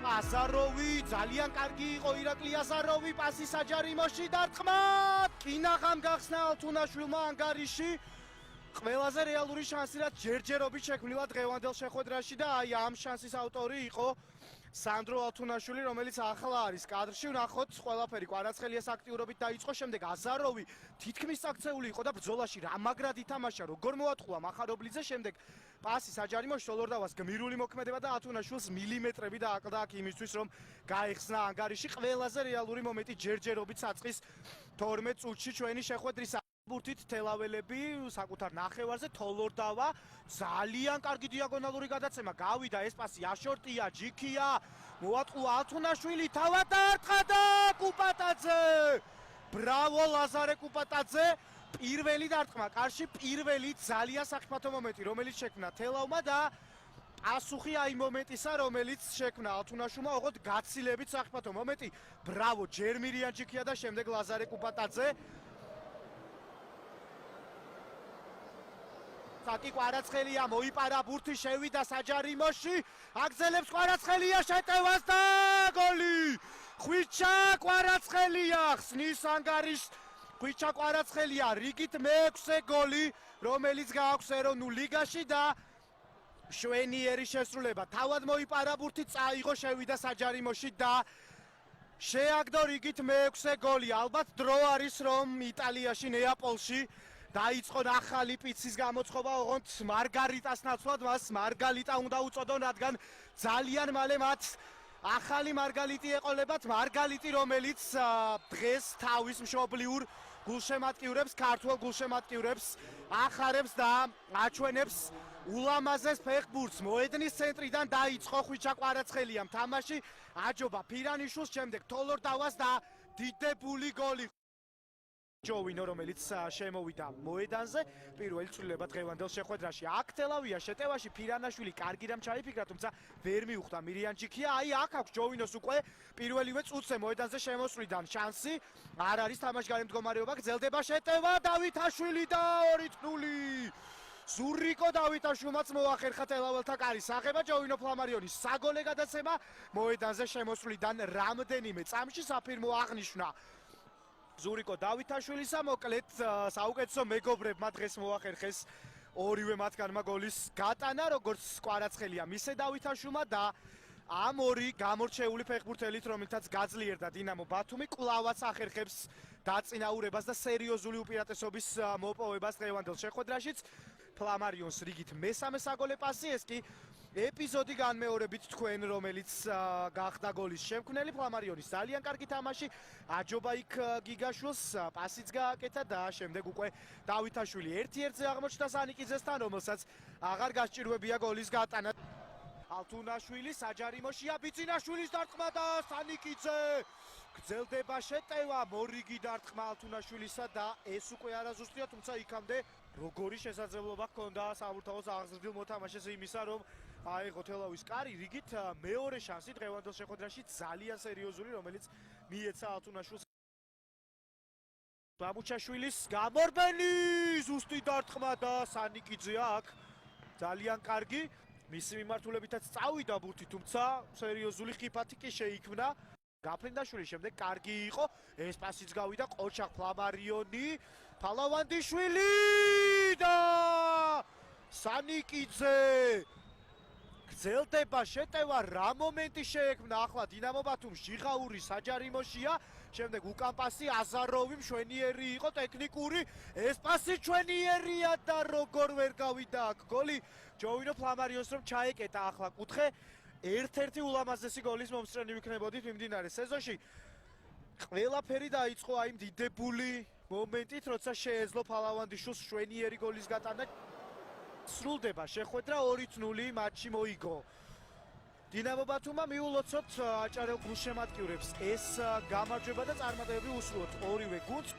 აზაროვი ძალიან კარგი იყო ირაკლი აზაროვი პასი საჯარიმოში დარტყმა კინაღამ გახსნა ალთუნაშვილმა ანგარიში ყველაზე რეალური შანსი რაც ჯერჯერობით შექმნილა დღევანდელ შეხვედრაში და აი ამ შანსის ავტორი იყო სანდრო ალთუნაშვილი, რომელიც ახლა არის კადრში. ვნახოთ, ყველაფერი კვარაცხელიას აქტიურობით დაიწყო, შემდეგ აზაროვი თითქმის აქცეული იყო და ბრძოლაში რა მაგრად ითამაშა, როგორ მოატყუა მახარობლიძე, შემდეგ პასი საჯარიმოში სოლორდავას გმირული მოქმედება და ალთუნაშვილს მილიმეტრები დააკლდა აქ იმისთვის, რომ გაეხსნა ანგარიში. ყველაზე რეალური მომენტი ჯერჯერობით საწყის 12 წუთში ჩვენი შეხვედრის ბურთით თელაველები საკუთარ ნახევარზე თოლორდავა ძალიან კარგი დიაგონალური გადაცემა გავიდა ეს პასი აშორტია ჯიქია მოატყუა ალთუნაშვილი თავად დაარტყა და კუპატაძე ბრავო ლაზარე კუპატაძე პირველი დარტყმა კარში პირველი ძალიან საფრთხე მომენტი რომელიც შექმნა თელავმა და პასუხი აი მომენტისა რომელიც შექმნა ალთუნაშვილმა ოღონდ გაცილებით საფრთხე მომენტი ბრავო ჯერმირიან ჯიქია და შემდეგ ლაზარე კუპატაძე საკი კვარაცხელია მოიპარა ბურთი შევიდა საჯარიმოში აგზელებს კვარაცხელია შეტევას და გოლი ხვიჩა კვარაცხელია ხსნის ანგარიშს ხვიჩა კვარაცხელია რიგით მე-6 გოლი რომელიც გააქვს ეროვნულ ლიგაში და შვენიერი შესრულება თავად მოიპარა ბურთი წაიღო შევიდა საჯარიმოში და შეაგდო რიგით მე-6 გოლი ალბათ დრო არის რომ იტალიაში ნეაპოლში დაიწყო ახალი პიცის გამოწყობა ოღონდ მარგარიტას ნაცვლად მას მარგალიტა უნდა უწოდონ რადგან ძალიან მალე მათ ახალი მარგალიტი ეყოლებათ მარგალიტი რომელიც დღეს თავის მშობლიურ გულშემატკივრებს ქართულ გულშემატკივრებს ახარებს და აჩვენებს ულამაზეს ფეხბურთს მოედნის ცენტრიდან დაიწყო ხვიჩა კვარაცხელიამ თამაში აჯობა ფირანიშვილს შემდეგ თოლორდავას და დიდებული გოლი ჯოვინო რომელიც შემოვიდა მოედანზე პირველი ცვლილება დღევანდელ შეხვედრაში აქ თელავია შეტევაში ფირანაშვილი კარგი რამ ჩაიფიქრა თუმცა ვერ მიუხვდა მირიან ჯიქია აი აქ აქვს ჯოვინოს უკვე პირველივე წუთზე მოედანზე შემოსვლიდან შანსი არ არის თამაშგარე მდგომარეობა გრძელდება შეტევა დავითაშვილი და 2-0 ზურიკო დავითაშვილმაც მოახერხა თელაველთა კარის აღება ჯოვინო ფლამარიონის საგოლე გადაცემა მოედანზე შემოსვლიდან რამდენიმე წამში საფირმო აღნიშნა ზურიკო დავითაშვილისა მოკლედ საუკეთესო მეგობრებმა დღეს მოახერხეს ორივე მათგანმა გოლის გატანა როგორც კვარაცხელია მისე დავითაშვილმა და ამ ორი გამორჩეული ფეხბურთელით რომელთაც გაძლიერდა დინამო ბათუმი კვლავაც ახერხებს დაწინაურებას და სერიოზული უპირატესობის მოპოვებას დღევანდელ შეხვედრაშიც ფლამარიონს რიგით მესამე საგოლე პასი ეს კი ეპიზოდი განმეორებით თქვენ რომელიც გახდა გოლის შემქმნელი ფლამარიონის ძალიან კარგი თამაში აჯობა იქ გიგაშვილს პასიც გააკეთა და შემდეგ უკვე დავითაშვილი 1-1-ზე აღმოჩნდა სანიკიძესთან რომელსაც აღარ გასჭირვებია გოლის გატანა ალთუნაშვილი საჯარიმოშია ბიძინაშვილის დარტყმა და სანიკიძე გრძელდება შეტევა მორიგი დარტყმა ალთუნაშვილისა და ეს უკვე არაზუსტია თუმცა იქამდე როგორი შესაძლებლობა ჰქონდა საბურთალოს აღზრდილ მოთამაშეს იმისა რომ აიღო თელავის კარი რიგით მეორე შანსი დღევანდელ შეხვედრაში ძალიან სერიოზული რომელიც მიეცა ალთუნაშვილს ბაბუჩაშვილის გამორბენი ზუსტი დარტყმა და სანიკიძე აქ ძალიან კარგი მისი მიმართულებითაც წავიდა ბურთი თუმცა სერიოზული ხიფათი კი შეიქმნა გაფრინდაშვილი შემდეგ კარგი იყო ეს პასიც გავიდა ყოჩა ფლამარიონი ფალავანდიშვილი და სანიკიძე გრძელდება შეტევა რა მომენტი შეექმნა ახლა დინამო ბათუმს ჟიღაური საჯარიმოშია შემდეგ უკან პასი აზაროვი მშვენიერი იყო ტექნიკური ეს პასი ჩვენიერია და როგორ ვერ გავიდა აქ გოლი ჯოვინო ფლამარიონს რომ ჩაეკეტა ახლა კუთხე ერთ-ერთი ულამაზესი გოლის მომსწრენი ვიქნებოდით მიმდინარე სეზონში ყველაფერი დაიწყო აი დიდებული მომენტით როცა შეეძლო ფალავანდიშვილს შვენიერი გოლის გატანა სრულდება შეხვედრა 2-0 მატჩი მოიგო დინამო ბათუმმა მიულოცოთ აჭარელ გულშემატკივრებს ეს გამარჯვება და წარმატებები უსურვოთ ორივე გუნდს